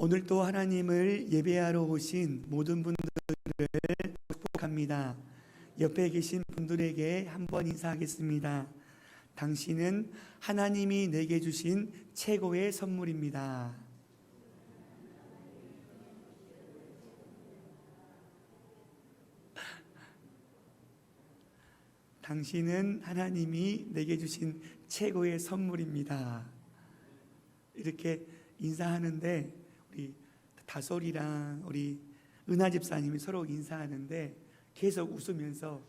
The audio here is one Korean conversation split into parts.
오늘도 하나님을 예배하러 오신 모든 분들을 축복합니다. 옆에 계신 분들에게 한번 인사하겠습니다. 당신은 하나님이 내게 주신 최고의 선물입니다. 당신은 하나님이 내게 주신 최고의 선물입니다. 이렇게 인사하는데 우리 다솔이랑 우리 은하 집사님이 서로 인사하는데 계속 웃으면서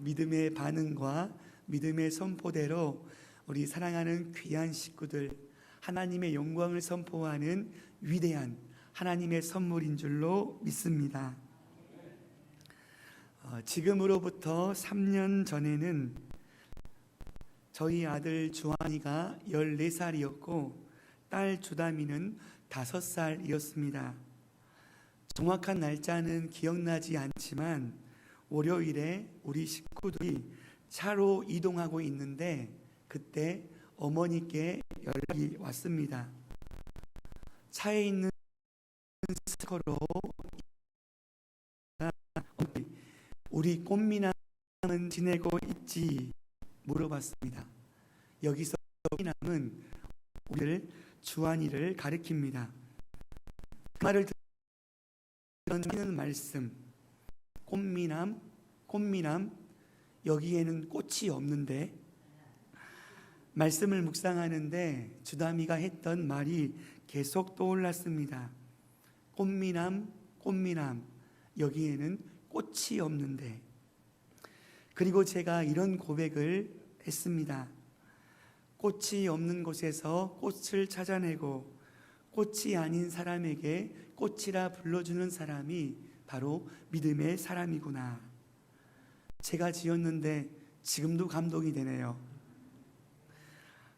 믿음의 반응과 믿음의 선포대로 우리 사랑하는 귀한 식구들, 하나님의 영광을 선포하는 위대한 하나님의 선물인 줄로 믿습니다. 지금으로부터 3년 전에는 저희 아들 주한이가 14살이었고 딸 주담이는 5살이었습니다. 정확한 날짜는 기억나지 않지만 월요일에 우리 식구들이 차로 이동하고 있는데 그때 어머니께 연락이 왔습니다. 차에 있는 스티커로 우리 꽃미남은 지내고 있지? 물어봤습니다. 여기서 꽃미남은 우리를 주한이를 가리킵니다. 그 말을 듣는 말씀, 꽃미남, 여기에는 꽃이 없는데, 말씀을 묵상하는데 주담이가 했던 말이 계속 떠올랐습니다. 꽃미남, 여기에는 꽃이 없는데. 그리고 제가 이런 고백을 했습니다. 꽃이 없는 곳에서 꽃을 찾아내고 꽃이 아닌 사람에게 꽃이라 불러주는 사람이 바로 믿음의 사람이구나. 제가 지었는데 지금도 감동이 되네요.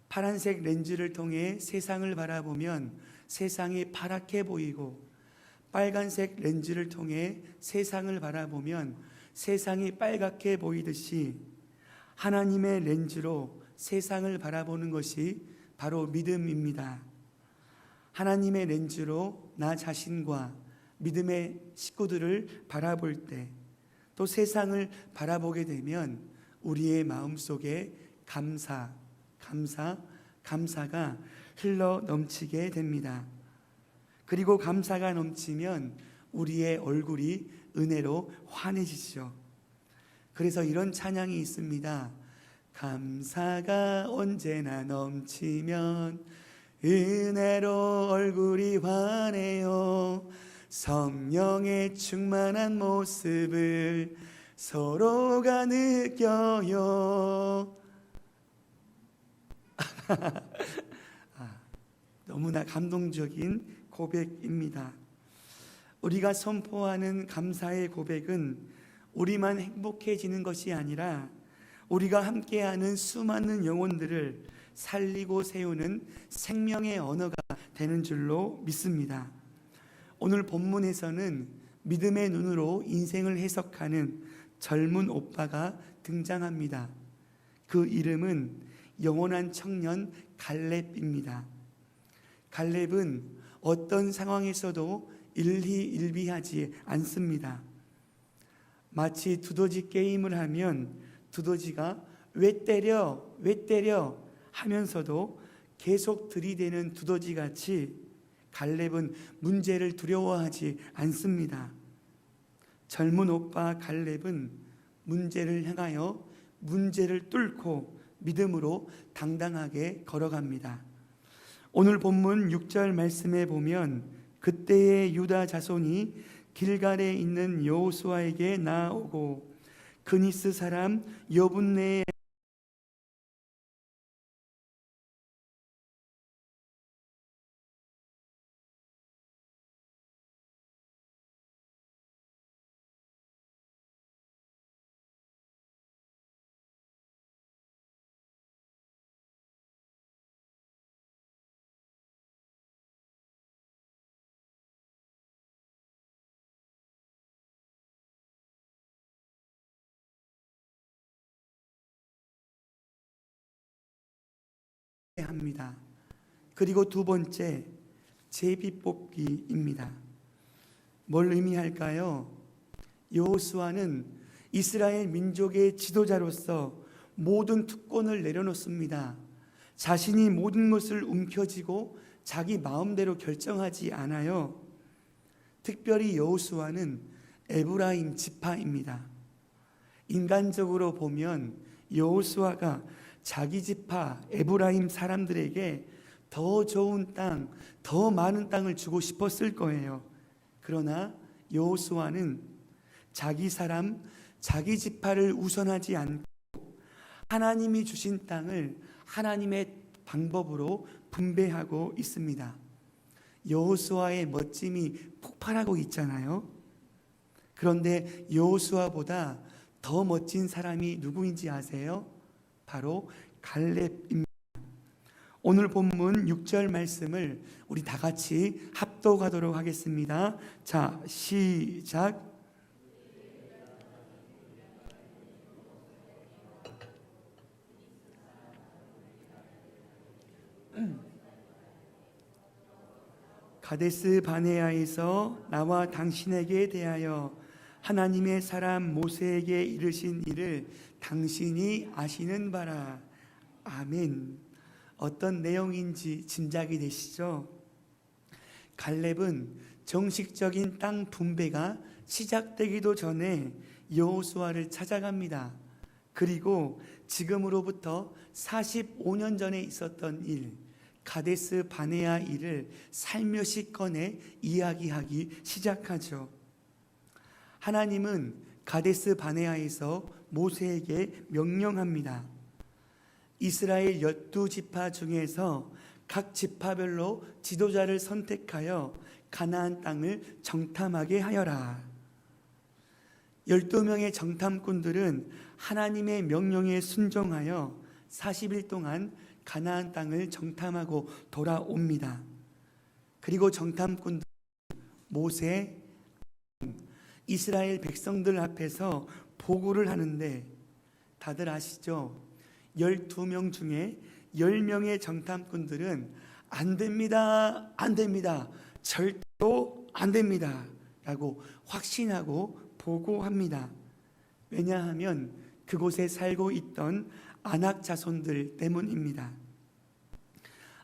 파란색 렌즈를 통해 세상을 바라보면 세상이 파랗게 보이고 빨간색 렌즈를 통해 세상을 바라보면 세상이 빨갛게 보이듯이 하나님의 렌즈로 세상을 바라보는 것이 바로 믿음입니다. 하나님의 렌즈로 나 자신과 믿음의 식구들을 바라볼 때, 또 세상을 바라보게 되면 우리의 마음속에 감사가 흘러 넘치게 됩니다. 그리고 감사가 넘치면 우리의 얼굴이 은혜로 환해지죠. 그래서 이런 찬양이 있습니다. 감사가 언제나 넘치면 은혜로 얼굴이 환해요. 성령의 충만한 모습을 서로가 느껴요. 너무나 감동적인 고백입니다. 우리가 선포하는 감사의 고백은 우리만 행복해지는 것이 아니라 우리가 함께하는 수많은 영혼들을 살리고 세우는 생명의 언어가 되는 줄로 믿습니다. 오늘 본문에서는 믿음의 눈으로 인생을 해석하는 젊은 오빠가 등장합니다. 그 이름은 영원한 청년 갈렙입니다. 갈렙은 어떤 상황에서도 일희일비하지 않습니다. 마치 두더지 게임을 하면 두더지가 왜 때려 하면서도 계속 들이대는 두더지같이 갈렙은 문제를 두려워하지 않습니다. 젊은 오빠 갈렙은 문제를 향하여 문제를 뚫고 믿음으로 당당하게 걸어갑니다. 오늘 본문 6절 말씀에 보면 그때의 유다 자손이 길갈에 있는 여호수아에게 나아오고 그니스 사람 여분네의 합니다. 그리고 두 번째, 제비뽑기입니다. 뭘 의미할까요? 여호수아는 이스라엘 민족의 지도자로서 모든 특권을 내려놓습니다. 자신이 모든 것을 움켜쥐고 자기 마음대로 결정하지 않아요. 특별히 여호수아는 에브라임 지파입니다. 인간적으로 보면 여호수아가 자기 지파 에브라임 사람들에게 더 좋은 땅, 더 많은 땅을 주고 싶었을 거예요. 그러나 여호수아는 자기 사람, 자기 지파를 우선하지 않고 하나님이 주신 땅을 하나님의 방법으로 분배하고 있습니다. 여호수아의 멋짐이 폭발하고 있잖아요. 그런데 여호수아보다 더 멋진 사람이 누구인지 아세요? 바로 갈렙입니다. 오늘 본문 6절 말씀을 우리 다 같이 합독하도록 하겠습니다. 자, 시작. 가데스 바네아에서 나와 당신에게 대하여 하나님의 사람 모세에게 이르신 일을 당신이 아시는 바라. 아멘. 어떤 내용인지 짐작이 되시죠? 갈렙은 정식적인 땅 분배가 시작되기도 전에 여호수아를 찾아갑니다. 그리고 지금으로부터 45년 전에 있었던 일, 가데스 바네아 일을 살며시 꺼내 이야기하기 시작하죠. 하나님은 가데스 바네아에서 모세에게 명령합니다. 이스라엘 12지파 중에서 각 지파별로 지도자를 선택하여 가나안 땅을 정탐하게 하여라. 12명의 정탐꾼들은 하나님의 명령에 순종하여 40일 동안 가나안 땅을 정탐하고 돌아옵니다. 그리고 정탐꾼들은 모세, 이스라엘 백성들 앞에서 보고를 하는데 다들 아시죠? 12명 중에 10명의 정탐꾼들은 안 됩니다, 안 됩니다, 절대로 안 됩니다 라고 확신하고 보고합니다. 왜냐하면 그곳에 살고 있던 아낙 자손들 때문입니다.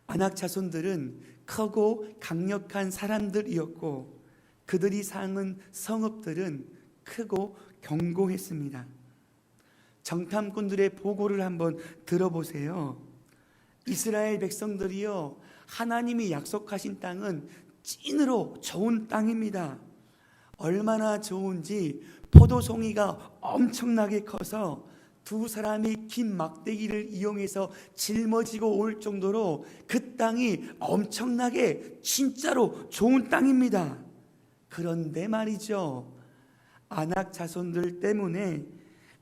아낙 자손들은 크고 강력한 사람들이었고 그들이 사는 성읍들은 크고 견고했습니다. 정탐꾼들의 보고를 한번 들어보세요. 이스라엘 백성들이요, 하나님이 약속하신 땅은 찐으로 좋은 땅입니다. 얼마나 좋은지 포도송이가 엄청나게 커서 두 사람이 긴 막대기를 이용해서 짊어지고 올 정도로 그 땅이 엄청나게 진짜로 좋은 땅입니다. 그런데 말이죠, 아낙 자손들 때문에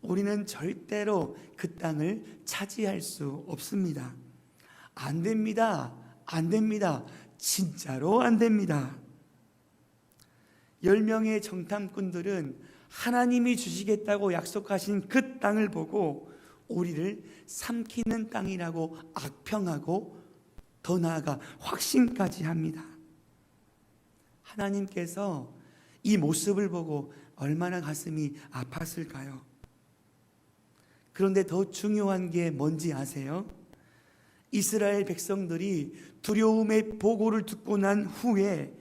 우리는 절대로 그 땅을 차지할 수 없습니다. 안 됩니다, 안 됩니다, 진짜로 안 됩니다. 10명의 정탐꾼들은 하나님이 주시겠다고 약속하신 그 땅을 보고 우리를 삼키는 땅이라고 악평하고 더 나아가 확신까지 합니다. 하나님께서 이 모습을 보고 얼마나 가슴이 아팠을까요? 그런데 더 중요한 게 뭔지 아세요? 이스라엘 백성들이 두려움의 보고를 듣고 난 후에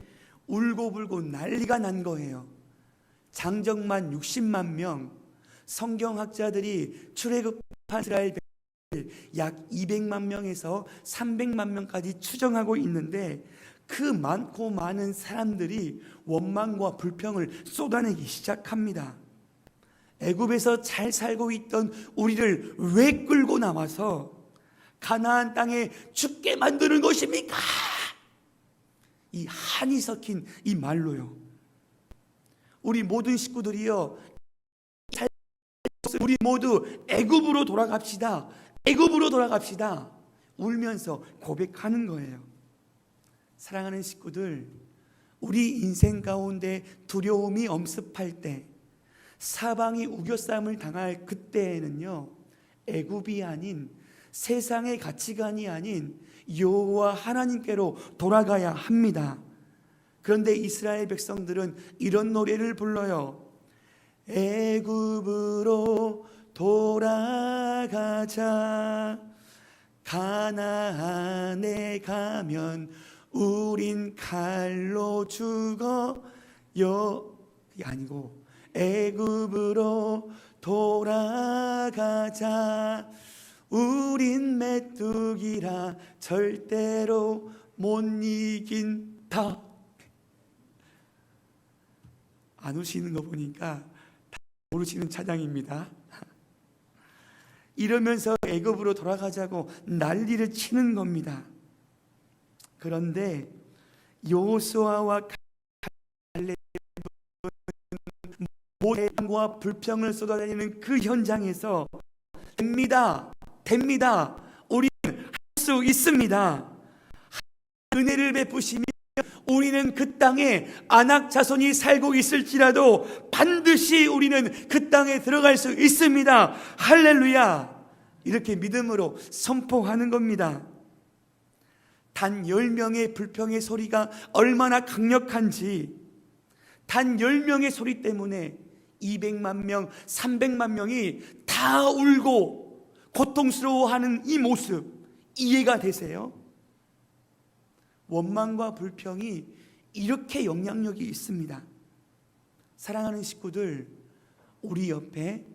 울고불고 난리가 난 거예요. 장정만 60만 명, 성경학자들이 출애굽한 이스라엘 백성들 약 200만 명에서 300만 명까지 추정하고 있는데 그 많고 많은 사람들이 원망과 불평을 쏟아내기 시작합니다. 애굽에서 잘 살고 있던 우리를 왜 끌고 나와서 가나안 땅에 죽게 만드는 것입니까? 이 한이 섞인 이 말로요. 우리 모든 식구들이요, 우리 모두 애굽으로 돌아갑시다, 애굽으로 돌아갑시다 울면서 고백하는 거예요. 사랑하는 식구들, 우리 인생 가운데 두려움이 엄습할 때, 사방이 우겨싸움을 당할 그때에는요, 애굽이 아닌 세상의 가치관이 아닌 여호와 하나님께로 돌아가야 합니다. 그런데 이스라엘 백성들은 이런 노래를 불러요. 애굽으로 돌아가자. 가나안에 가면 우린 칼로 죽어요. 그게 아니고 애굽으로 돌아가자. 우린 메뚜기라 절대로 못 이긴다. 안 우시는 거 보니까 다 모르시는 찬양입니다. 이러면서 애굽으로 돌아가자고 난리를 치는 겁니다. 그런데 여호수아와 갈렙은 모세와 불평을 쏟아내는 그 현장에서 됩니다. 우리는 할 수 있습니다. 은혜를 베푸시면 우리는 그 땅에 아낙 자손이 살고 있을지라도 반드시 우리는 그 땅에 들어갈 수 있습니다. 할렐루야. 이렇게 믿음으로 선포하는 겁니다. 단 10명의 불평의 소리가 얼마나 강력한지, 단 10명의 소리 때문에 200만 명, 300만 명이 다 울고 고통스러워하는 이 모습 이해가 되세요? 원망과 불평이 이렇게 영향력이 있습니다. 사랑하는 식구들, 우리 옆에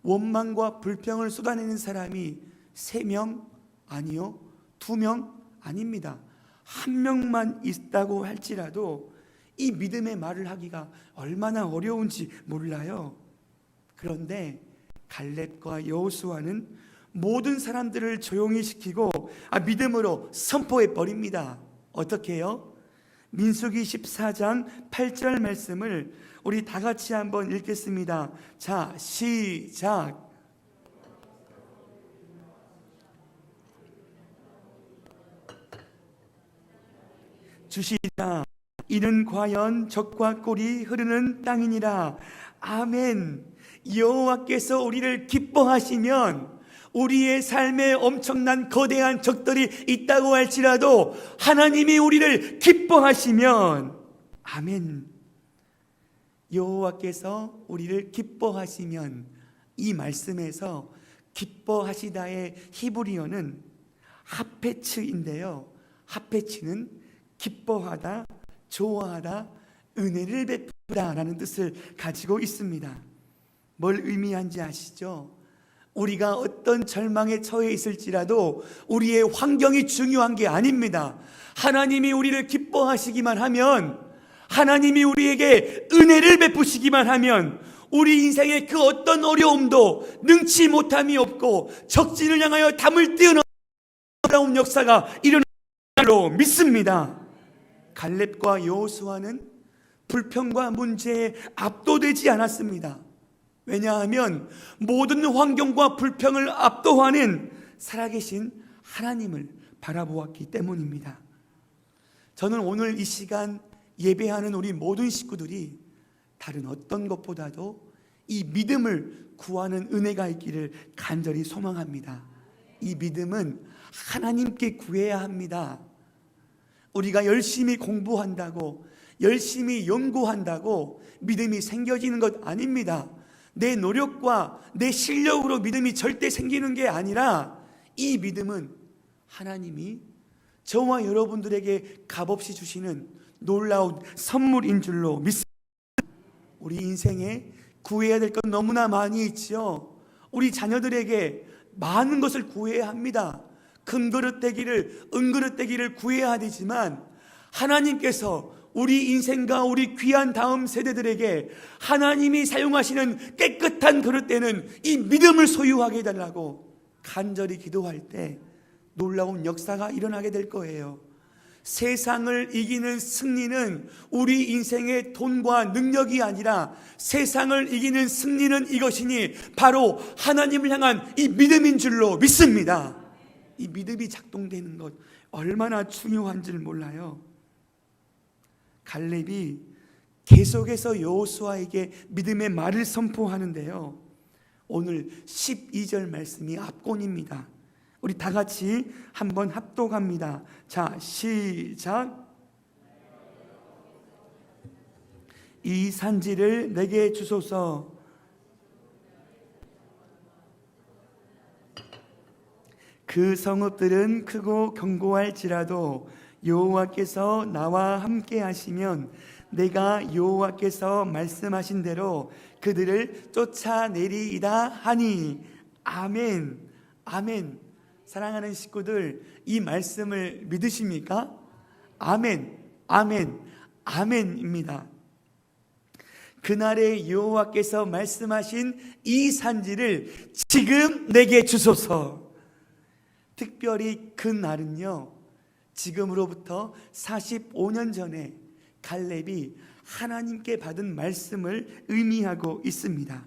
원망과 불평을 쏟아내는 사람이 3명 아니요, 2명 아닙니다. 1명만 있다고 할지라도 이 믿음의 말을 하기가 얼마나 어려운지 몰라요. 그런데 갈렙과 여호수아는 모든 사람들을 조용히 시키고 믿음으로 선포해 버립니다. 어떻게 해요? 민수기 14장 8절 말씀을 우리 다 같이 한번 읽겠습니다. 자, 시작. 주시리라. 이는 과연 적과 꿀이 흐르는 땅이니라. 아멘. 여호와께서 우리를 기뻐하시면 우리의 삶에 엄청난 거대한 적들이 있다고 할지라도 하나님이 우리를 기뻐하시면, 아멘. 여호와께서 우리를 기뻐하시면, 이 말씀에서 기뻐하시다의 히브리어는 하페츠인데요, 하페츠는 기뻐하다, 좋아하다, 은혜를 베푸다 라는 뜻을 가지고 있습니다. 뭘 의미한지 아시죠? 우리가 어떤 절망에 처해 있을지라도 우리의 환경이 중요한 게 아닙니다. 하나님이 우리를 기뻐하시기만 하면, 하나님이 우리에게 은혜를 베푸시기만 하면 우리 인생의 그 어떤 어려움도 능치 못함이 없고 적진을 향하여 담을 뛰어넘는 놀라운 역사가 일어날 줄로 믿습니다. 갈렙과 여호수아는 불평과 문제에 압도되지 않았습니다. 왜냐하면 모든 환경과 불평을 압도하는 살아계신 하나님을 바라보았기 때문입니다. 저는 오늘 이 시간 예배하는 우리 모든 식구들이 다른 어떤 것보다도 이 믿음을 구하는 은혜가 있기를 간절히 소망합니다. 이 믿음은 하나님께 구해야 합니다. 우리가 열심히 공부한다고, 열심히 연구한다고 믿음이 생겨지는 것 아닙니다. 내 노력과 내 실력으로 믿음이 절대 생기는 게 아니라 이 믿음은 하나님이 저와 여러분들에게 값없이 주시는 놀라운 선물인 줄로 믿습니다. 우리 인생에 구해야 될 것 너무나 많이 있죠. 우리 자녀들에게 많은 것을 구해야 합니다. 큰 그릇 되기를, 은그릇 되기를 구해야 되지만 하나님께서 우리 인생과 우리 귀한 다음 세대들에게 하나님이 사용하시는 깨끗한 그릇 되는 이 믿음을 소유하게 해달라고 간절히 기도할 때 놀라운 역사가 일어나게 될 거예요. 세상을 이기는 승리는 우리 인생의 돈과 능력이 아니라 세상을 이기는 승리는 이것이니 바로 하나님을 향한 이 믿음인 줄로 믿습니다. 이 믿음이 작동되는 것 얼마나 중요한 줄 몰라요. 갈렙이 계속해서 여호수아에게 믿음의 말을 선포하는데요, 오늘 12절 말씀이 압권입니다. 우리 다 같이 한번 합독합니다. 자, 시작. 이 산지를 내게 주소서. 그 성읍들은 크고 견고할지라도 여호와께서 나와 함께 하시면 내가 여호와께서 말씀하신 대로 그들을 쫓아내리이다 하니. 아멘. 아멘. 사랑하는 식구들, 이 말씀을 믿으십니까? 아멘. 아멘. 아멘입니다. 그날에 여호와께서 말씀하신 이 산지를 지금 내게 주소서. 특별히 그 날은요, 지금으로부터 45년 전에 갈렙이 하나님께 받은 말씀을 의미하고 있습니다.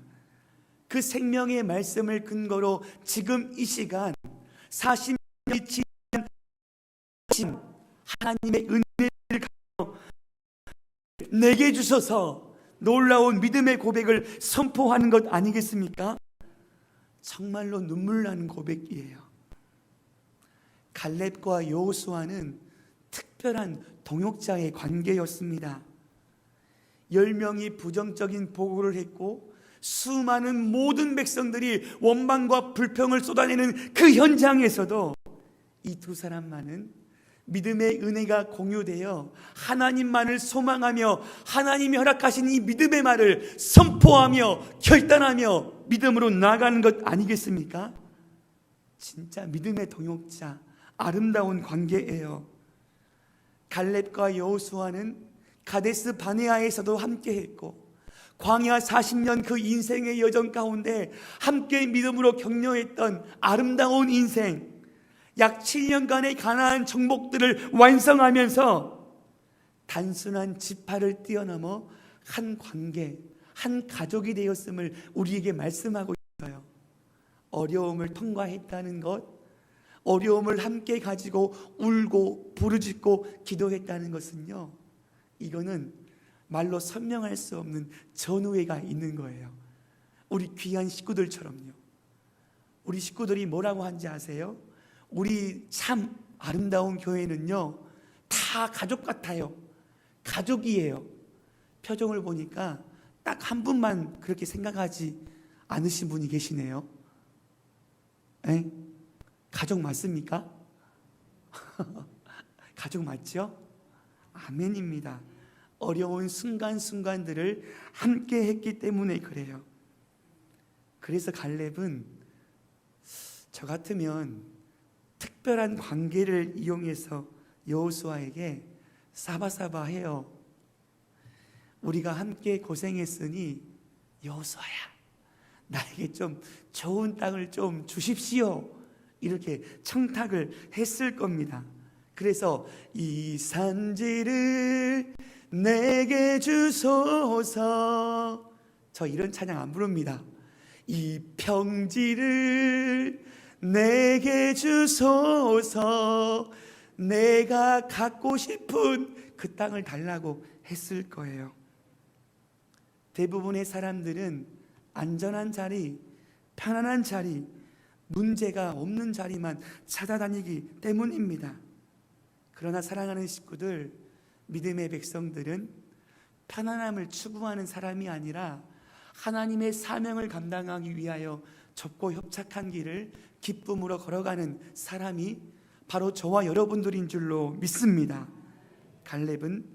그 생명의 말씀을 근거로 지금 이 시간 40년이 지난 하나님의 은혜를 가져 내게 주셔서 놀라운 믿음의 고백을 선포하는 것 아니겠습니까? 정말로 눈물 나는 고백이에요. 갈렙과 여호수아는 특별한 동역자의 관계였습니다. 10명이 부정적인 보고를 했고 수많은 모든 백성들이 원망과 불평을 쏟아내는 그 현장에서도 이 두 사람만은 믿음의 은혜가 공유되어 하나님만을 소망하며 하나님이 허락하신 이 믿음의 말을 선포하며 결단하며 믿음으로 나아가는 것 아니겠습니까? 진짜 믿음의 동역자, 아름다운 관계예요. 갈렙과 여호수아는 가데스 바네아에서도 함께했고 광야 40년 그 인생의 여정 가운데 함께 믿음으로 격려했던 아름다운 인생, 약 7년간의 가나안 정복들을 완성하면서 단순한 지파를 뛰어넘어 한 관계, 한 가족이 되었음을 우리에게 말씀하고 있어요. 어려움을 통과했다는 것, 어려움을 함께 가지고 울고 부르짖고 기도했다는 것은요, 이거는 말로 설명할 수 없는 전우회가 있는 거예요. 우리 귀한 식구들처럼요. 우리 식구들이 뭐라고 하는지 아세요? 우리 참 아름다운 교회는요, 다 가족 같아요. 가족이에요. 표정을 보니까 딱 한 분만 그렇게 생각하지 않으신 분이 계시네요. 에? 가족 맞습니까? 가족 맞죠? 아멘입니다. 어려운 순간순간들을 함께 했기 때문에 그래요. 그래서 갈렙은 저 같으면 특별한 관계를 이용해서 여호수아에게 사바사바해요. 우리가 함께 고생했으니 여호수아야, 나에게 좀 좋은 땅을 좀 주십시오. 이렇게 청탁을 했을 겁니다. 그래서 이 산지를 내게 주소서. 저 이런 찬양 안 부릅니다. 이 평지를 내게 주소서. 내가 갖고 싶은 그 땅을 달라고 했을 거예요. 대부분의 사람들은 안전한 자리, 편안한 자리, 문제가 없는 자리만 찾아다니기 때문입니다. 그러나 사랑하는 식구들, 믿음의 백성들은 편안함을 추구하는 사람이 아니라 하나님의 사명을 감당하기 위하여 좁고 협착한 길을 기쁨으로 걸어가는 사람이 바로 저와 여러분들인 줄로 믿습니다. 갈렙은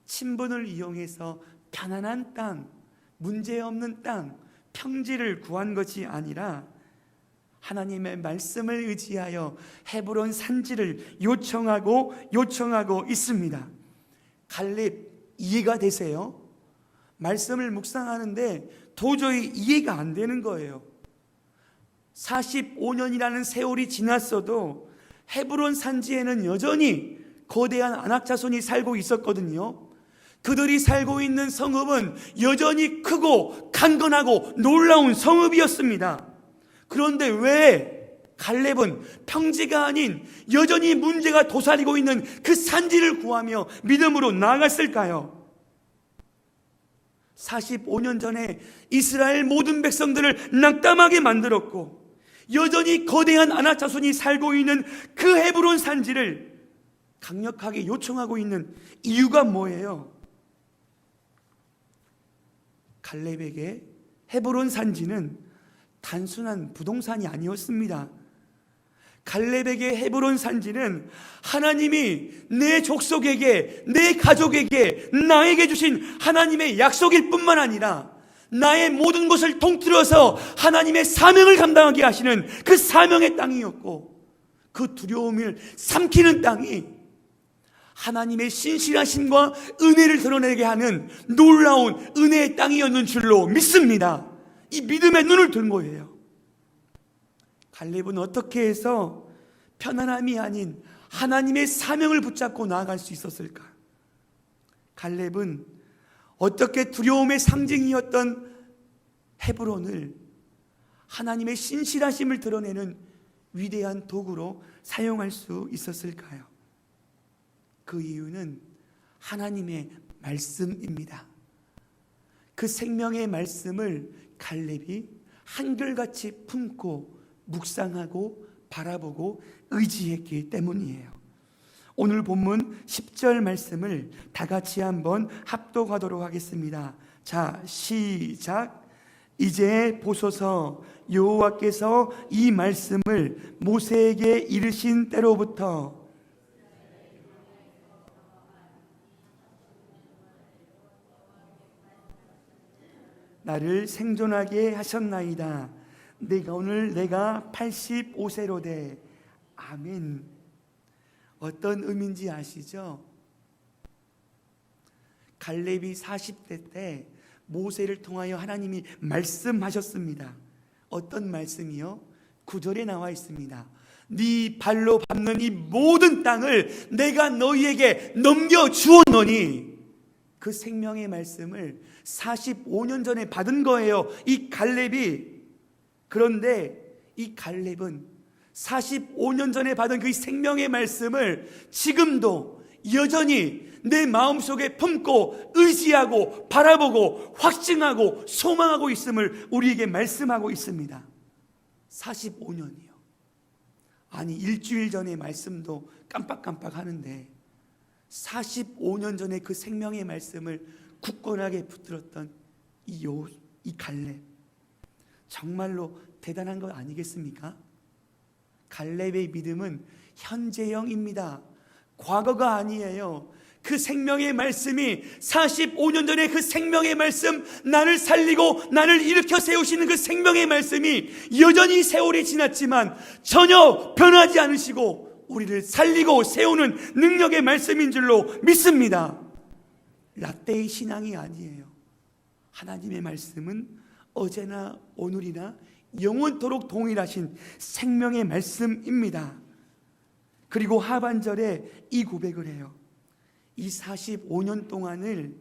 친분을 이용해서 편안한 땅, 문제없는 땅, 평지를 구한 것이 아니라 하나님의 말씀을 의지하여 헤브론 산지를 요청하고 있습니다. 갈렙 이해가 되세요? 말씀을 묵상하는데 도저히 이해가 안 되는 거예요. 45년이라는 세월이 지났어도 헤브론 산지에는 여전히 거대한 아낙 자손이 살고 있었거든요. 그들이 살고 있는 성읍은 여전히 크고 강건하고 놀라운 성읍이었습니다. 그런데 왜 갈렙은 평지가 아닌 여전히 문제가 도사리고 있는 그 산지를 구하며 믿음으로 나아갔을까요? 45년 전에 이스라엘 모든 백성들을 낙담하게 만들었고 여전히 거대한 아낙 자손이 살고 있는 그 헤브론 산지를 강력하게 요청하고 있는 이유가 뭐예요? 갈렙에게 헤브론 산지는 단순한 부동산이 아니었습니다. 갈렙에게 헤브론 산지는 하나님이 내 족속에게, 내 가족에게, 나에게 주신 하나님의 약속일 뿐만 아니라 나의 모든 것을 통틀어서 하나님의 사명을 감당하게 하시는 그 사명의 땅이었고, 그 두려움을 삼키는 땅이 하나님의 신실하심과 은혜를 드러내게 하는 놀라운 은혜의 땅이었는 줄로 믿습니다. 이 믿음의 눈을 든 거예요. 갈렙은 어떻게 해서 편안함이 아닌 하나님의 사명을 붙잡고 나아갈 수 있었을까? 갈렙은 어떻게 두려움의 상징이었던 헤브론을 하나님의 신실하심을 드러내는 위대한 도구로 사용할 수 있었을까요? 그 이유는 하나님의 말씀입니다. 그 생명의 말씀을 갈렙이 한결같이 품고 묵상하고 바라보고 의지했기 때문이에요. 오늘 본문 10절 말씀을 다 같이 한번 합독하도록 하겠습니다. 자, 시작. 이제 보소서, 여호와께서 이 말씀을 모세에게 이르신 때로부터 나를 생존하게 하셨나이다. 내가 85세로 돼. 아멘. 어떤 의미인지 아시죠? 갈렙이 40대 때 모세를 통하여 하나님이 말씀하셨습니다. 어떤 말씀이요? 9절에 나와 있습니다. 네 발로 밟는 이 모든 땅을 내가 너희에게 넘겨주었노니, 그 생명의 말씀을 45년 전에 받은 거예요, 이 갈렙이. 그런데 이 갈렙은 45년 전에 받은 그 생명의 말씀을 지금도 여전히 내 마음속에 품고 의지하고 바라보고 확증하고 소망하고 있음을 우리에게 말씀하고 있습니다. 45년이요. 아니, 일주일 전의 말씀도 깜빡깜빡 하는데 45년 전에 그 생명의 말씀을 굳건하게 붙들었던 이 갈렙, 정말로 대단한 것 아니겠습니까? 갈렙의 믿음은 현재형입니다. 과거가 아니에요. 그 생명의 말씀이 45년 전에 그 생명의 말씀, 나를 살리고 나를 일으켜 세우시는 그 생명의 말씀이 여전히 세월이 지났지만 전혀 변하지 않으시고 우리를 살리고 세우는 능력의 말씀인 줄로 믿습니다. 라떼의 신앙이 아니에요. 하나님의 말씀은 어제나 오늘이나 영원토록 동일하신 생명의 말씀입니다. 그리고 하반절에 이 고백을 해요. 이 45년 동안을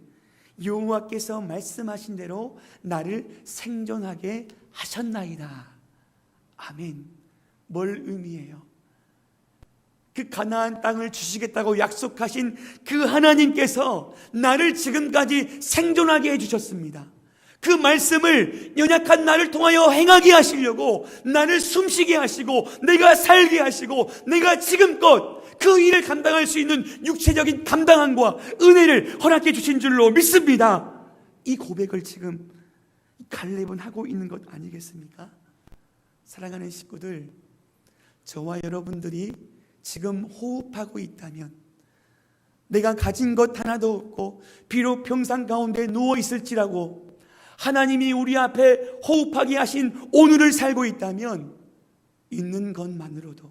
여호와께서 말씀하신 대로 나를 생존하게 하셨나이다. 아멘. 뭘 의미해요? 그 가나안 땅을 주시겠다고 약속하신 그 하나님께서 나를 지금까지 생존하게 해주셨습니다. 그 말씀을 연약한 나를 통하여 행하게 하시려고 나를 숨쉬게 하시고 내가 살게 하시고 내가 지금껏 그 일을 감당할 수 있는 육체적인 감당함과 은혜를 허락해 주신 줄로 믿습니다. 이 고백을 지금 갈렙은 하고 있는 것 아니겠습니까? 사랑하는 식구들, 저와 여러분들이 지금 호흡하고 있다면, 내가 가진 것 하나도 없고 비록 평상 가운데 누워 있을지라고 하나님이 우리 앞에 호흡하게 하신 오늘을 살고 있다면, 있는 것만으로도,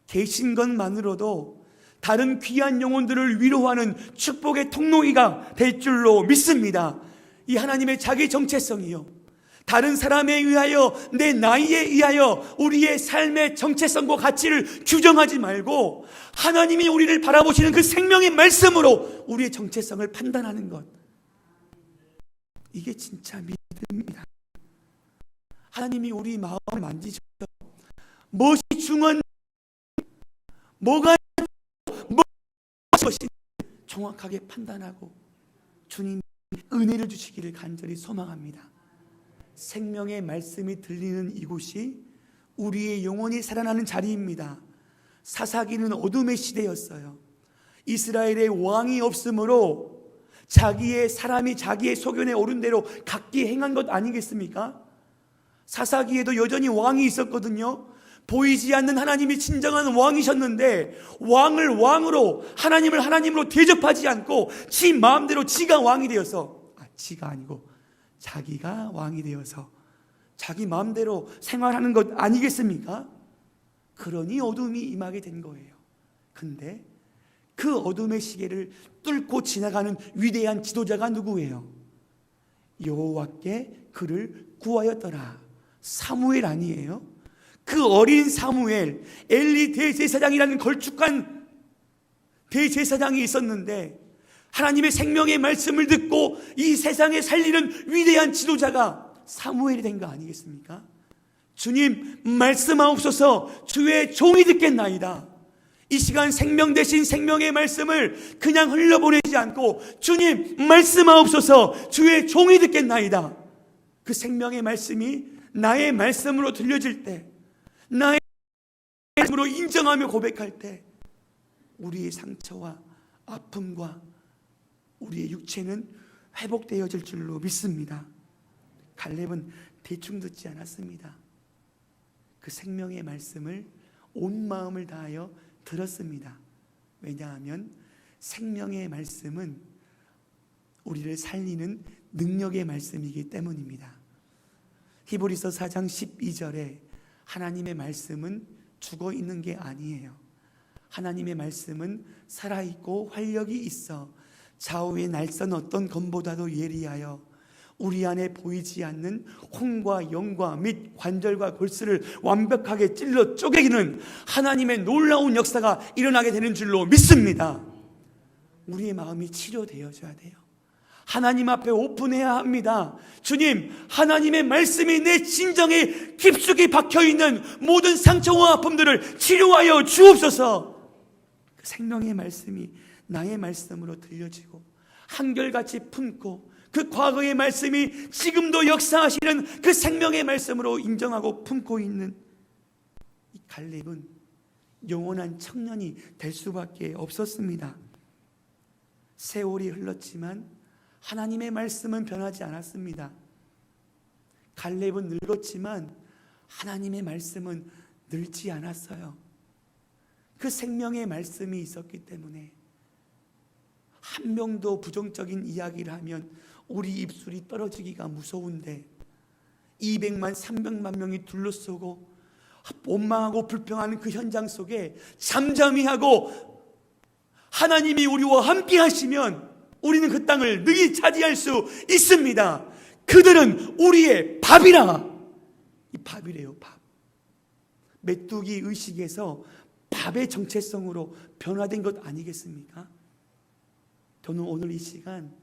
계신 것만으로도 다른 귀한 영혼들을 위로하는 축복의 통로이가 될 줄로 믿습니다. 이 하나님의 자기 정체성이요, 다른 사람에 의하여, 내 나이에 의하여 우리의 삶의 정체성과 가치를 규정하지 말고 하나님이 우리를 바라보시는 그 생명의 말씀으로 우리의 정체성을 판단하는 것, 이게 진짜 믿음입니다. 하나님이 우리 마음을 만지셔서 무엇이 중요한, 뭐가 무엇이 정확하게 판단하고 주님 은혜를 주시기를 간절히 소망합니다. 생명의 말씀이 들리는 이곳이 우리의 영혼이 살아나는 자리입니다. 사사기는 어둠의 시대였어요. 이스라엘의 왕이 없으므로 사람이 자기의 소견에 오른 대로 각기 행한 것 아니겠습니까? 사사기에도 여전히 왕이 있었거든요. 보이지 않는 하나님이 진정한 왕이셨는데 왕을 왕으로, 하나님을 하나님으로 대접하지 않고 지 마음대로 지가 왕이 되어서, 지가 아니고 자기가 왕이 되어서 자기 마음대로 생활하는 것 아니겠습니까? 그러니 어둠이 임하게 된 거예요. 근데 그 어둠의 시계를 뚫고 지나가는 위대한 지도자가 누구예요? 여호와께 그를 구하였더라. 사무엘 아니에요? 그 어린 사무엘, 엘리 대제사장이라는 걸쭉한 대제사장이 있었는데 하나님의 생명의 말씀을 듣고 이 세상에 살리는 위대한 지도자가 사무엘이 된 거 아니겠습니까? 주님 말씀하옵소서, 주의 종이 듣겠나이다. 이 시간 생명 대신 생명의 말씀을 그냥 흘려보내지 않고 주님 말씀하옵소서, 주의 종이 듣겠나이다. 그 생명의 말씀이 나의 말씀으로 들려질 때, 나의 말씀으로 인정하며 고백할 때 우리의 상처와 아픔과 우리의 육체는 회복되어질 줄로 믿습니다. 갈렙은 대충 듣지 않았습니다. 그 생명의 말씀을 온 마음을 다하여 들었습니다. 왜냐하면 생명의 말씀은 우리를 살리는 능력의 말씀이기 때문입니다. 히브리서 4장 12절에 하나님의 말씀은 죽어 있는 게 아니에요. 하나님의 말씀은 살아있고 활력이 있어 좌우의 날선 어떤 검보다도 예리하여 우리 안에 보이지 않는 혼과 영과 및 관절과 골수를 완벽하게 찔러 쪼개기는 하나님의 놀라운 역사가 일어나게 되는 줄로 믿습니다. 우리의 마음이 치료되어져야 돼요. 하나님 앞에 오픈해야 합니다. 주님, 하나님의 말씀이 내 진정에 깊숙이 박혀있는 모든 상처와 아픔들을 치료하여 주옵소서. 그 생명의 말씀이 나의 말씀으로 들려지고 한결같이 품고 그 과거의 말씀이 지금도 역사하시는 그 생명의 말씀으로 인정하고 품고 있는 이 갈렙은 영원한 청년이 될 수밖에 없었습니다. 세월이 흘렀지만 하나님의 말씀은 변하지 않았습니다. 갈렙은 늙었지만 하나님의 말씀은 늙지 않았어요. 그 생명의 말씀이 있었기 때문에 한 명도 부정적인 이야기를 하면 우리 입술이 떨어지기가 무서운데 200만 300만 명이 둘러쓰고 원망하고 불평하는 그 현장 속에 잠잠히 하고 하나님이 우리와 함께 하시면 우리는 그 땅을 능히 차지할 수 있습니다. 그들은 우리의 밥이라. 이 밥이래요, 밥. 메뚜기 의식에서 밥의 정체성으로 변화된 것 아니겠습니까? 저는 오늘 이 시간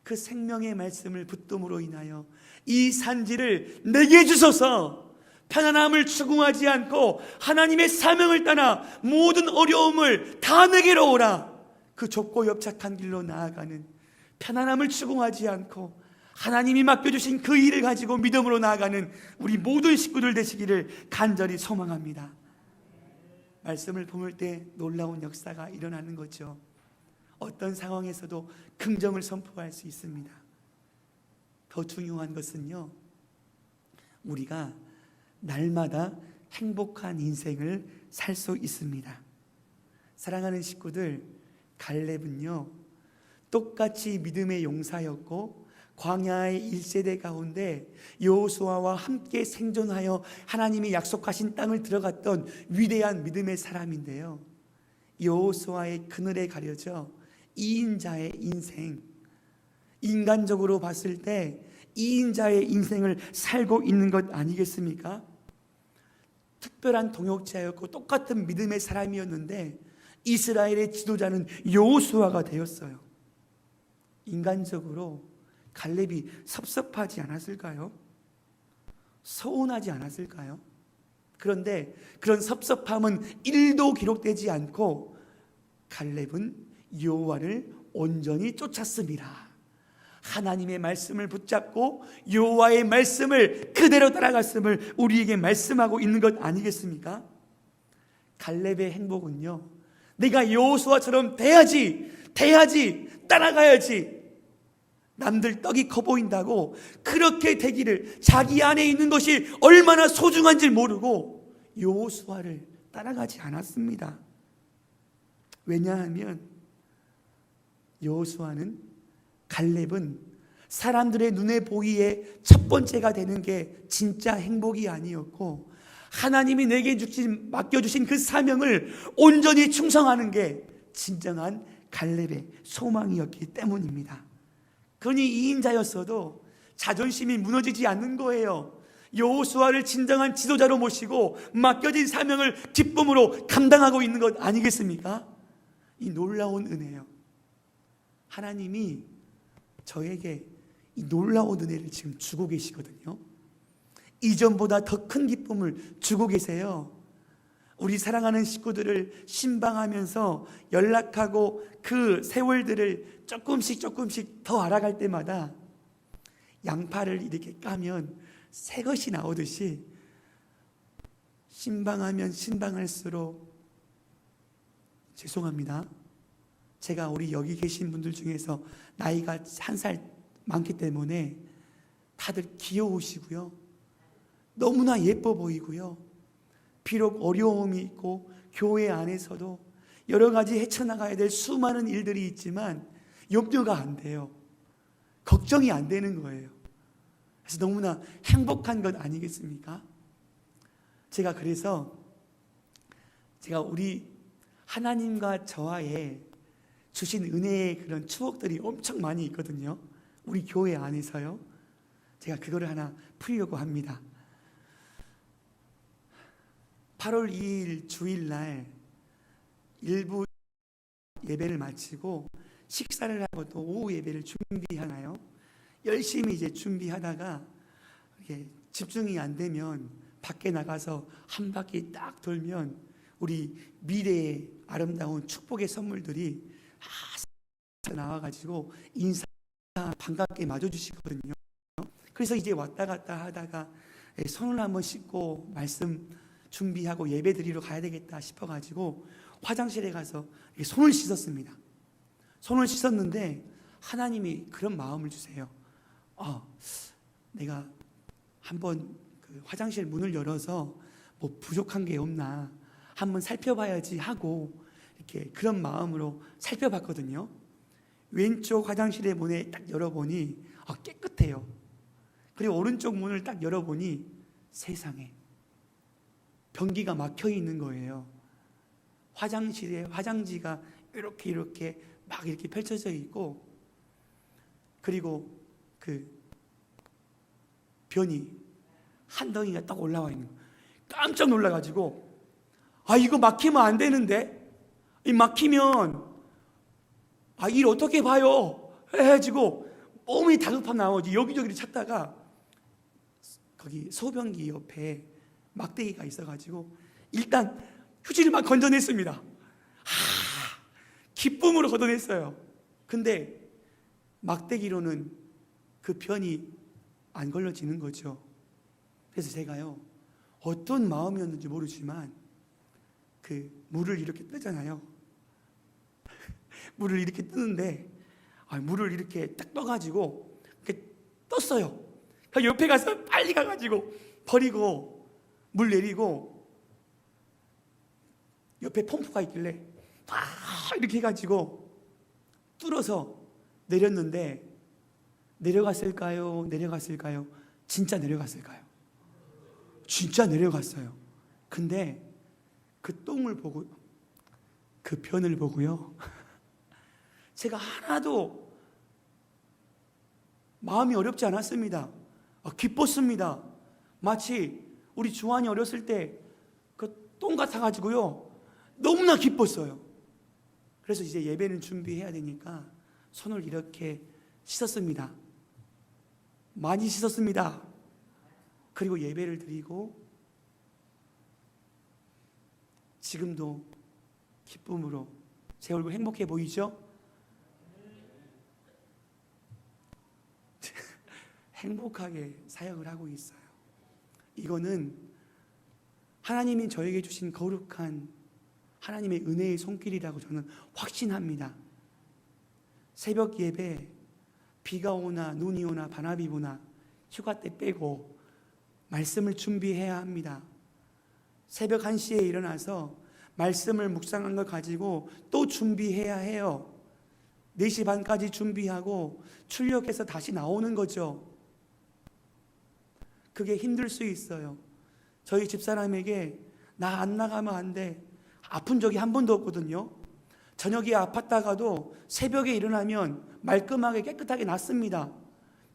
그 생명의 말씀을 붙듦으로 인하여 이 산지를 내게 주소서, 편안함을 추구하지 않고 하나님의 사명을 따라 모든 어려움을 다 내게로 오라. 그 좁고 협착한 길로 나아가는 편안함을 추구하지 않고 하나님이 맡겨주신 그 일을 가지고 믿음으로 나아가는 우리 모든 식구들 되시기를 간절히 소망합니다. 말씀을 품을 때 놀라운 역사가 일어나는 거죠. 어떤 상황에서도 긍정을 선포할 수 있습니다. 더 중요한 것은요, 우리가 날마다 행복한 인생을 살 수 있습니다. 사랑하는 식구들, 갈렙은요 똑같이 믿음의 용사였고 광야의 1세대 가운데 여호수아와 함께 생존하여 하나님이 약속하신 땅을 들어갔던 위대한 믿음의 사람인데요, 여호수아의 그늘에 가려져 2인자의 인생, 인간적으로 봤을 때 2인자의 인생을 살고 있는 것 아니겠습니까? 특별한 동역자였고 똑같은 믿음의 사람이었는데 이스라엘의 지도자는 여호수아가 되었어요. 인간적으로 갈렙이 섭섭하지 않았을까요? 서운하지 않았을까요? 그런데 그런 섭섭함은 1도 기록되지 않고 갈렙은 여호와를 온전히 쫓았습니다. 하나님의 말씀을 붙잡고 여호와의 말씀을 그대로 따라갔음을 우리에게 말씀하고 있는 것 아니겠습니까? 갈렙의 행복은요, 내가 여호수아처럼 돼야지, 따라가야지, 남들 떡이 커 보인다고 그렇게 되기를, 자기 안에 있는 것이 얼마나 소중한지 모르고 여호수아를 따라가지 않았습니다. 왜냐하면 여호수아는, 갈렙은 사람들의 눈에 보기에 첫 번째가 되는 게 진짜 행복이 아니었고, 하나님이 내게 맡겨주신 그 사명을 온전히 충성하는 게 진정한 갈렙의 소망이었기 때문입니다. 그러니 2인자였어도 자존심이 무너지지 않는 거예요. 여호수아를 진정한 지도자로 모시고 맡겨진 사명을 기쁨으로 감당하고 있는 것 아니겠습니까? 이 놀라운 은혜요. 하나님이 저에게 이 놀라운 은혜를 지금 주고 계시거든요. 이전보다 더 큰 기쁨을 주고 계세요. 우리 사랑하는 식구들을 신방하면서 연락하고 그 세월들을 조금씩 더 알아갈 때마다 양파를 이렇게 까면 새 것이 나오듯이 신방하면 신방할수록, 죄송합니다, 제가 우리 여기 계신 분들 중에서 나이가 1살 많기 때문에 다들 귀여우시고요, 너무나 예뻐 보이고요, 비록 어려움이 있고 교회 안에서도 여러 가지 헤쳐나가야 될 수많은 일들이 있지만 염려가 안 돼요. 걱정이 안 되는 거예요. 그래서 너무나 행복한 것 아니겠습니까? 그래서 제가 우리 하나님과 저와의 주신 은혜의 그런 추억들이 엄청 많이 있거든요. 우리 교회 안에서요. 제가 그거를 하나 풀려고 합니다. 8월 2일 주일날 일부 예배를 마치고 식사를 하고 또 오후 예배를 준비하나요? 열심히 이제 준비하다가 이렇게 집중이 안 되면 밖에 나가서 한 바퀴 딱 돌면 우리 미래의 아름다운 축복의 선물들이 나와가지고 인사 반갑게 맞아주시거든요. 그래서 이제 왔다 갔다 하다가 손을 한번 씻고 말씀 준비하고 예배 드리러 가야 되겠다 싶어가지고 화장실에 가서 손을 씻었습니다. 손을 씻었는데 하나님이 그런 마음을 주세요. 내가 한번 그 화장실 문을 열어서 뭐 부족한 게 없나 한번 살펴봐야지 하고 이렇게 그런 마음으로 살펴봤거든요. 왼쪽 화장실의 문에 딱 열어보니 깨끗해요. 그리고 오른쪽 문을 딱 열어보니 세상에 변기가 막혀 있는 거예요. 화장실에 화장지가 이렇게 막 이렇게 펼쳐져 있고, 그리고 그 변이 한 덩이가 딱 올라와 있는 거예요. 깜짝 놀라가지고 이거 막히면 안 되는데, 이 막히면 일 어떻게 봐요 해가지고 몸이 다급한 나머지 여기저기를 찾다가 거기 소변기 옆에 막대기가 있어가지고 일단 휴지를 막 건져냈습니다. 기쁨으로 걷어냈어요. 근데 막대기로는 그 변이 안 걸러지는 거죠. 그래서 제가요, 어떤 마음이었는지 모르지만 그 물을 이렇게 뜨잖아요. 물을 이렇게 뜨는데 물을 이렇게 딱 떠가지고 이렇게 떴어요. 그 옆에 가서 빨리 가가지고 버리고 물 내리고, 옆에 펌프가 있길래 이렇게 해가지고 뚫어서 내렸는데, 내려갔을까요? 진짜 내려갔을까요? 진짜 내려갔어요. 근데 그 똥을 보고, 그 변을 보고요, 제가 하나도 마음이 어렵지 않았습니다. 기뻤습니다. 마치 우리 주한이 어렸을 때 그 똥 같아가지고요, 너무나 기뻤어요. 그래서 이제 예배는 준비해야 되니까 손을 이렇게 씻었습니다. 많이 씻었습니다. 그리고 예배를 드리고 지금도 기쁨으로, 제 얼굴 행복해 보이죠? 행복하게 사역을 하고 있어요. 이거는 하나님이 저에게 주신 거룩한 하나님의 은혜의 손길이라고 저는 확신합니다. 새벽 예배, 비가 오나 눈이 오나 바람이 부나 휴가 때 빼고 말씀을 준비해야 합니다. 새벽 1시에 일어나서 말씀을 묵상한 걸 가지고 또 준비해야 해요. 4시 반까지 준비하고 출력해서 다시 나오는 거죠. 그게 힘들 수 있어요. 저희 집사람에게 나 안 나가면 안 돼, 아픈 적이 한 번도 없거든요. 저녁에 아팠다가도 새벽에 일어나면 말끔하게 깨끗하게 낫습니다.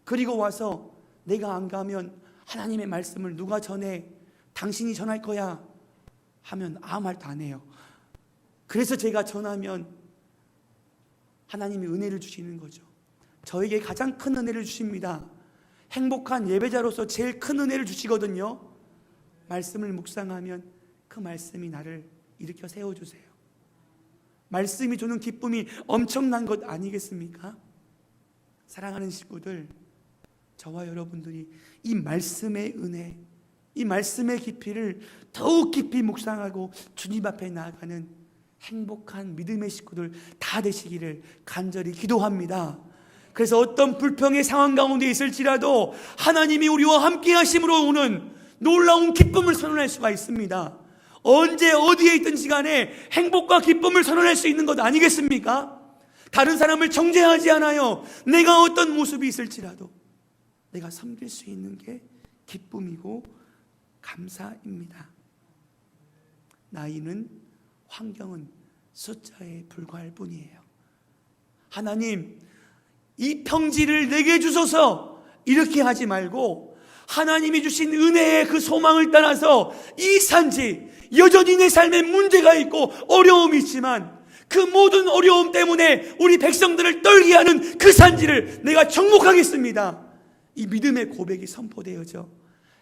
그리고 와서 내가 안 가면 하나님의 말씀을 누가 전해? 당신이 전할 거야 하면 아무 말도 안 해요. 그래서 제가 전하면 하나님이 은혜를 주시는 거죠. 저에게 가장 큰 은혜를 주십니다. 행복한 예배자로서 제일 큰 은혜를 주시거든요. 말씀을 묵상하면 그 말씀이 나를 일으켜 세워주세요. 말씀이 주는 기쁨이 엄청난 것 아니겠습니까? 사랑하는 식구들, 저와 여러분들이 이 말씀의 은혜, 이 말씀의 깊이를 더욱 깊이 묵상하고 주님 앞에 나아가는 행복한 믿음의 식구들 다 되시기를 간절히 기도합니다. 그래서 어떤 불평의 상황 가운데 있을지라도 하나님이 우리와 함께 하심으로 오는 놀라운 기쁨을 선언할 수가 있습니다. 언제 어디에 있든지 간에 행복과 기쁨을 선언할 수 있는 것 아니겠습니까? 다른 사람을 정죄하지 않아요. 내가 어떤 모습이 있을지라도 내가 섬길 수 있는 게 기쁨이고 감사입니다. 나이는, 환경은 숫자에 불과할 뿐이에요. 하나님, 이 평지를 내게 주소서 이렇게 하지 말고 하나님이 주신 은혜의 그 소망을 따라서 이 산지, 여전히 내 삶에 문제가 있고 어려움이 있지만 그 모든 어려움 때문에 우리 백성들을 떨게 하는 그 산지를 내가 정복하겠습니다. 이 믿음의 고백이 선포되어져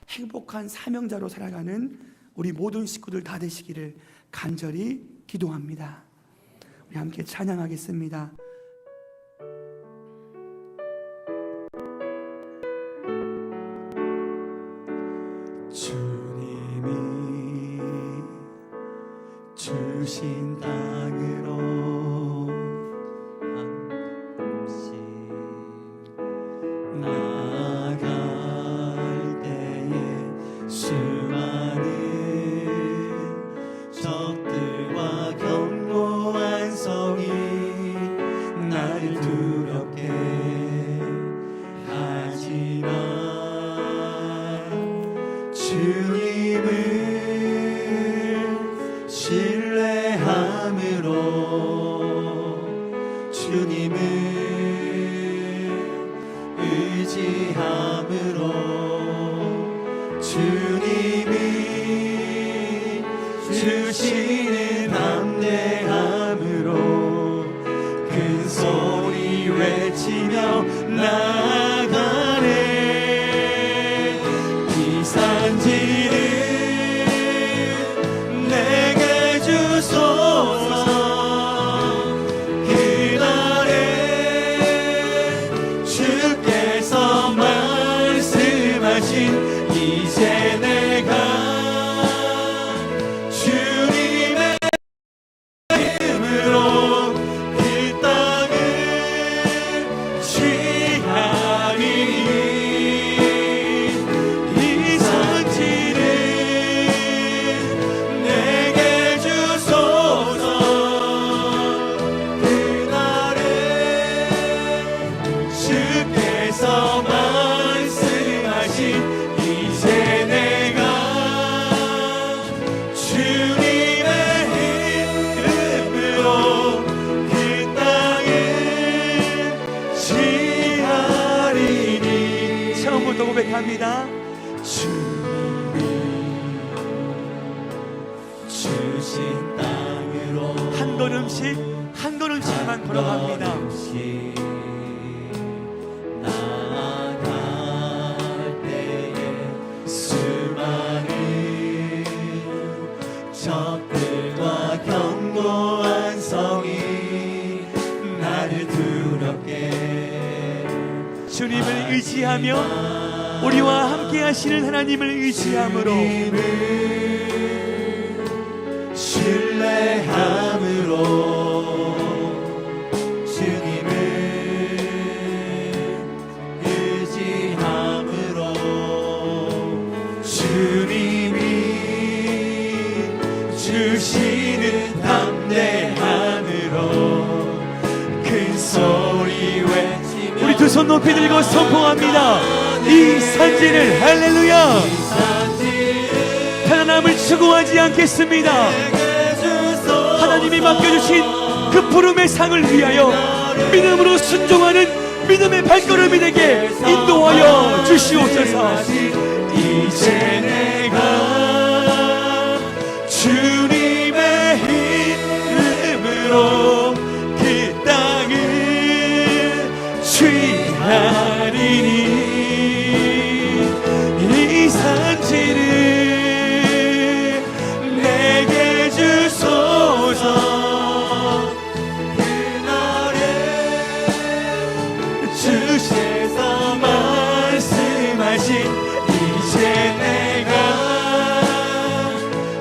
행복한 사명자로 살아가는 우리 모든 식구들 다 되시기를 간절히 기도합니다. 우리 함께 찬양하겠습니다. 주님이 주신 땅으로 한없이 나아갈 때에 수많은 적들과 견고한 성이 나를 두렵게 하지만 주님을 신뢰함으로 주님을 의지함으로 주님이 주시는 담대함으로 큰 소리 외치며 나아가네. 이 산지를 내게 주소서. 그날에 주께서 말씀하신 이제 내가 주님의 이름으로 그 땅을 취하리니 이 산지를 내게 주소서. 그날에 주께서 말씀하신 이제 내가 주님의 이름으로 그 땅을 취하리니. 처음부터 고백합니다. 주님이 주신 땅으로 한 걸음씩 한 걸음씩만 걸어갑니다. 나아갈 때에 수많은 적들과 견고한 성이 나를 두렵게 주님을 의지하며 우리와 함께 하시는 하나님을 의지함으로 신뢰함으로 주님을 의지함으로 주님이 주시는 담대함으로 큰 소리 외치며 우리 두 손 높이 들고 선포합니다. 이 산지를 할렐루야 편안함을 추구하지 않겠습니다. 하나님이 맡겨주신 그 부름의 상을 위하여 믿음으로 순종하는 믿음의 발걸음이 되게 인도하여 주시옵소서. 이제 내가 주님의 이름으로 그 땅을 취하리니 이 산지를 내게 주소서. 그날에 주께서 말씀하신 이제 내가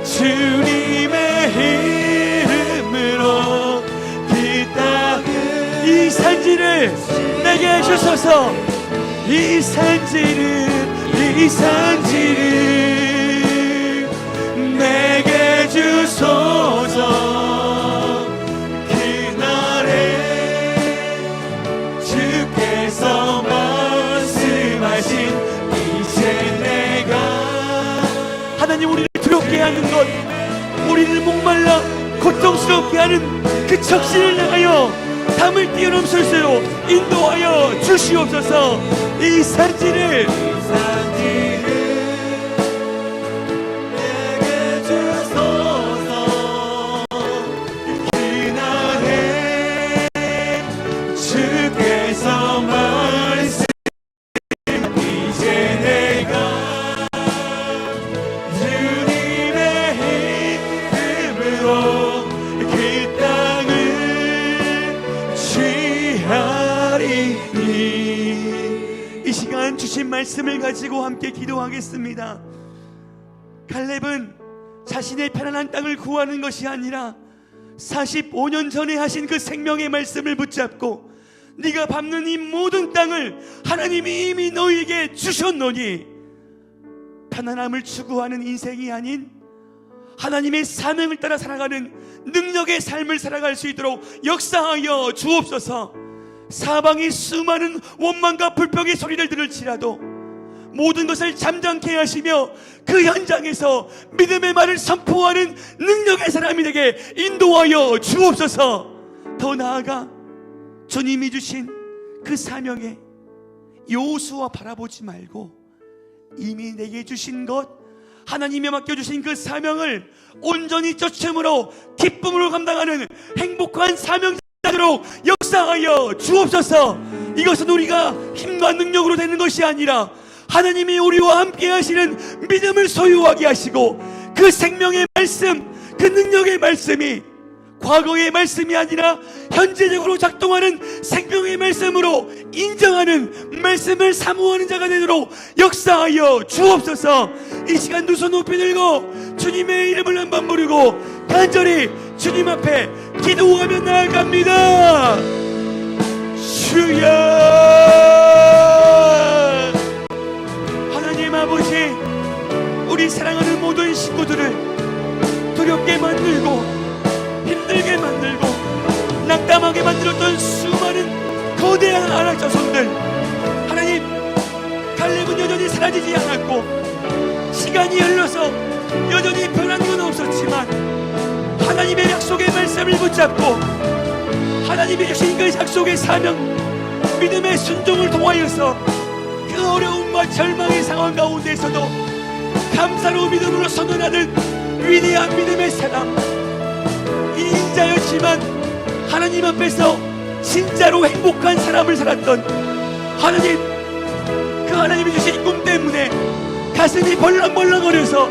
주님의 이름으로 그 땅을 이 산지를 내게 주소서. 이 산지를 내게 주소서. 그날에 주께서 말씀하신 이제 내가 하나님 우리를 두렵게 하는 것, 우리를 목말라 고통스럽게 하는 그 적신을 향하여 담을 뛰어넘을 수로 인도하여 주시옵소서. 이 산지를 내게 주소서. 그날에 주께서 말씀 이제 내가 주님의 이름으로 그 땅을 취하리니. 이 시간 주신 말씀을 가지고 함께 기도하겠습니다. 갈렙은 자신의 편안한 땅을 구하는 것이 아니라 45년 전에 하신 그 생명의 말씀을 붙잡고 네가 밟는 이 모든 땅을 하나님이 이미 너희에게 주셨노니 편안함을 추구하는 인생이 아닌 하나님의 사명을 따라 살아가는 능력의 삶을 살아갈 수 있도록 역사하여 주옵소서. 사방이 수많은 원망과 불평의 소리를 들을지라도 모든 것을 잠잠케 하시며 그 현장에서 믿음의 말을 선포하는 능력의 사람이 되게 인도하여 주옵소서. 더 나아가 주님이 주신 그 사명에 요수와 바라보지 말고 이미 내게 주신 것, 하나님이 맡겨주신 그 사명을 온전히 쫓음으로 기쁨으로 감당하는 행복한 사명자로 역사하여 주옵소서. 이것은 우리가 힘과 능력으로 되는 것이 아니라 하나님이 우리와 함께 하시는 믿음을 소유하게 하시고 그 생명의 말씀, 그 능력의 말씀이 과거의 말씀이 아니라 현재적으로 작동하는 생명의 말씀으로 인정하는 말씀을 사모하는 자가 되도록 역사하여 주옵소서. 이 시간 두 손 높이 들고 주님의 이름을 한번 부르고 간절히 주님 앞에 기도하며 나아갑니다. 주여, 하나님 아버지, 우리 사랑하는 모든 식구들을 두렵게 만들고 힘들게 만들고 낙담하게 만들었던 수많은 거대한 아락 자손들, 하나님, 갈렙은 여전히 사라지지 않았고 시간이 흘러서 여전히 변한 건 없었지만 하나님의 약속의 말씀을 붙잡고 하나님이 주신 그 약속의 사명, 믿음의 순종을 통하여서 그 어려움과 절망의 상황 가운데서도 감사로 믿음으로 선언하는 위대한 믿음의 사람, 인자였지만 하나님 앞에서 진짜로 행복한 사람을 살았던 하나님, 그 하나님이 주신 꿈 때문에 가슴이 벌렁벌렁거려서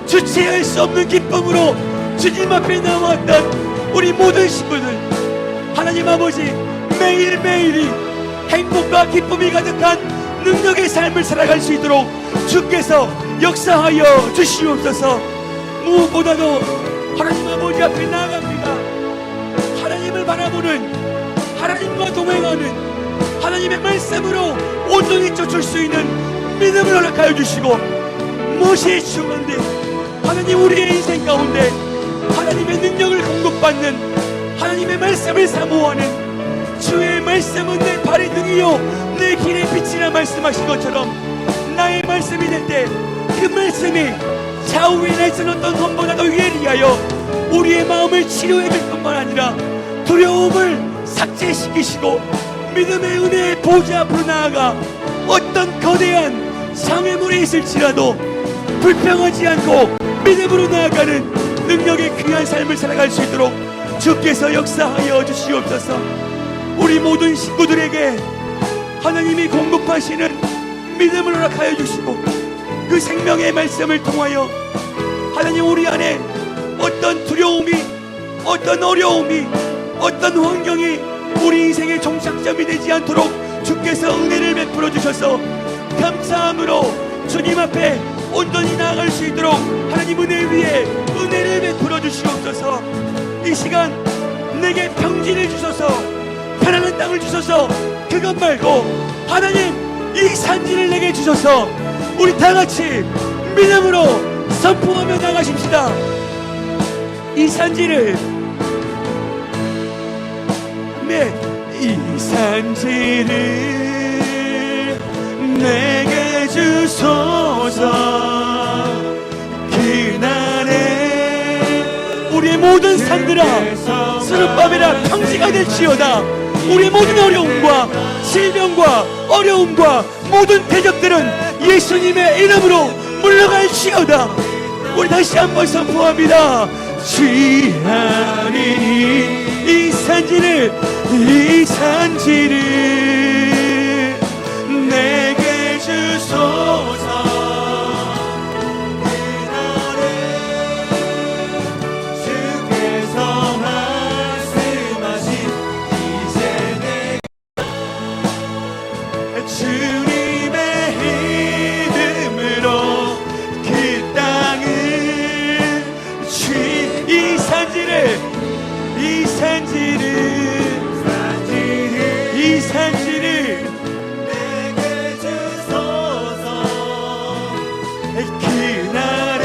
주체할 수 없는 기쁨으로 주님 앞에 나왔던 우리 모든 식구들, 하나님 아버지, 매일매일이 행복과 기쁨이 가득한 능력의 삶을 살아갈 수 있도록 주께서 역사하여 주시옵소서. 무엇보다도 하나님 아버지 앞에 나아갑니다. 하나님을 바라보는, 하나님과 동행하는, 하나님의 말씀으로 온전히 쫓을 수 있는 믿음을 허락하여 주시고, 무엇이 중요한데 하나님 우리의 인생 가운데 하나님의 능력을 공급받는, 하나님의 말씀을 사모하는, 주의 말씀은 내 발의 등이요 내 길의 빛이라 말씀하신 것처럼 나의 말씀이 될 때 그 말씀이 좌우에 날선 어떤 검보다도 예리하여 우리의 마음을 치료해 줄 뿐만 아니라 두려움을 삭제시키시고 믿음의 은혜의 보좌 앞으로 나아가 어떤 거대한 장애물이 있을지라도 불평하지 않고 믿음으로 나아가는 능력의 귀한 삶을 살아갈 수 있도록 주께서 역사하여 주시옵소서. 우리 모든 식구들에게 하나님이 공급하시는 믿음을 허락하여 주시고 그 생명의 말씀을 통하여 하나님 우리 안에 어떤 두려움이, 어떤 어려움이, 어떤 환경이 우리 인생의 종착점이 되지 않도록 주께서 은혜를 베풀어 주셔서 감사함으로 주님 앞에 온전히 나아갈 수 있도록 하나님 은혜 위에 은혜를 베풀어 주시옵소서. 이 시간 내게 평지를 주셔서 편안한 땅을 주셔서 그것 말고 하나님 이 산지를 내게 주셔서 우리 다같이 믿음으로 선포하며 나가십시다. 이 산지를, 네, 이 산지를 내게 주소서. 그날에 우리의 모든 산들아 스룹바벨아 평지가 될지어다. 우리의 모든 어려움과 질병과 어려움과 모든 대적들은 예수님의 이름으로 물러갈지어다. 우리 다시 한번 선포합니다. 주하니 이 산지를 내게 주소서. 그날에 주께서 말씀하신 이제 내가 주님의 이름으로 그 땅을 이 산지를 내게 주소서. 그날에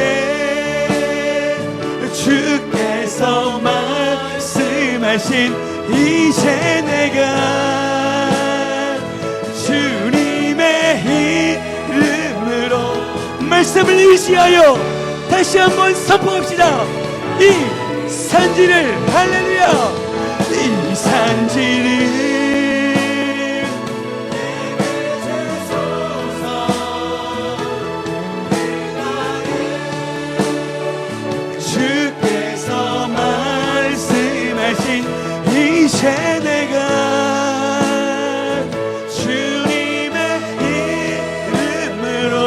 주께서 말씀하신 이제 내가 주님의 이름으로 말씀을 의지하여 다시 한번 선포합시다. 이 산지를, 할렐루야, 이 산지를 내게 주소서. 주께서 말씀하신 이제 내가 주님의 이름으로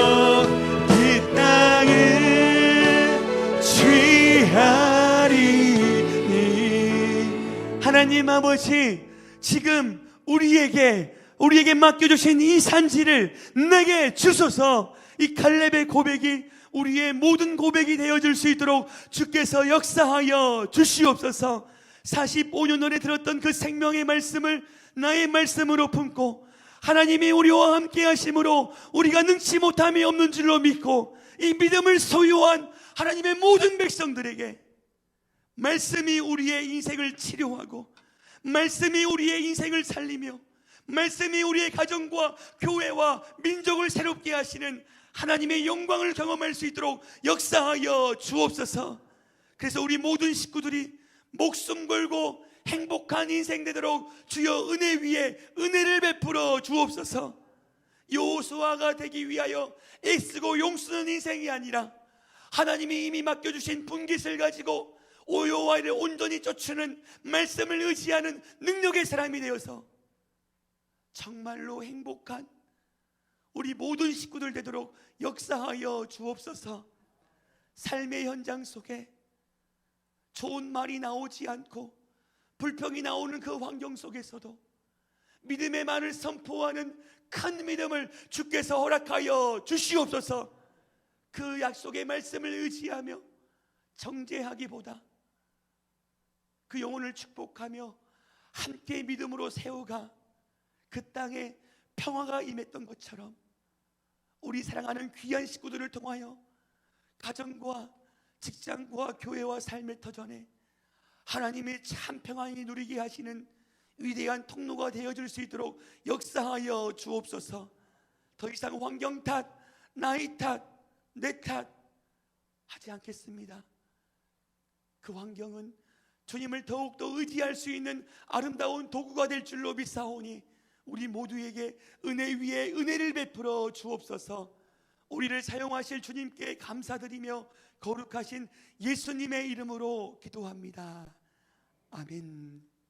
그 땅을 취하리니. 하나님 아버지, 지금 우리에게 맡겨주신 이 산지를 내게 주소서. 이 갈렙의 고백이 우리의 모든 고백이 되어줄 수 있도록 주께서 역사하여 주시옵소서. 45년 전에 들었던 그 생명의 말씀을 나의 말씀으로 품고 하나님이 우리와 함께 하심으로 우리가 능치 못함이 없는 줄로 믿고 이 믿음을 소유한 하나님의 모든 백성들에게 말씀이 우리의 인생을 치료하고 말씀이 우리의 인생을 살리며 말씀이 우리의 가정과 교회와 민족을 새롭게 하시는 하나님의 영광을 경험할 수 있도록 역사하여 주옵소서. 그래서 우리 모든 식구들이 목숨 걸고 행복한 인생 되도록 주여 은혜 위에 은혜를 베풀어 주옵소서. 여호수아가 되기 위하여 애쓰고 용쓰는 인생이 아니라 하나님이 이미 맡겨주신 분깃을 가지고 오요와를 온전히 쫓는 말씀을 의지하는 능력의 사람이 되어서 정말로 행복한 우리 모든 식구들 되도록 역사하여 주옵소서. 삶의 현장 속에 좋은 말이 나오지 않고 불평이 나오는 그 환경 속에서도 믿음의 말을 선포하는 큰 믿음을 주께서 허락하여 주시옵소서. 그 약속의 말씀을 의지하며 정죄하기보다 그 영혼을 축복하며 함께 믿음으로 세워가 그 땅에 평화가 임했던 것처럼 우리 사랑하는 귀한 식구들을 통하여 가정과 직장과 교회와 삶의 터전에 하나님의 참 평안이 누리게 하시는 위대한 통로가 되어줄 수 있도록 역사하여 주옵소서. 더 이상 환경 탓, 나이 탓, 내 탓 하지 않겠습니다. 그 환경은 주님을 더욱더 의지할 수 있는 아름다운 도구가 될 줄로 믿사오니 우리 모두에게 은혜 위에 은혜를 베풀어 주옵소서. 우리를 사용하실 주님께 감사드리며 거룩하신 예수님의 이름으로 기도합니다. 아멘.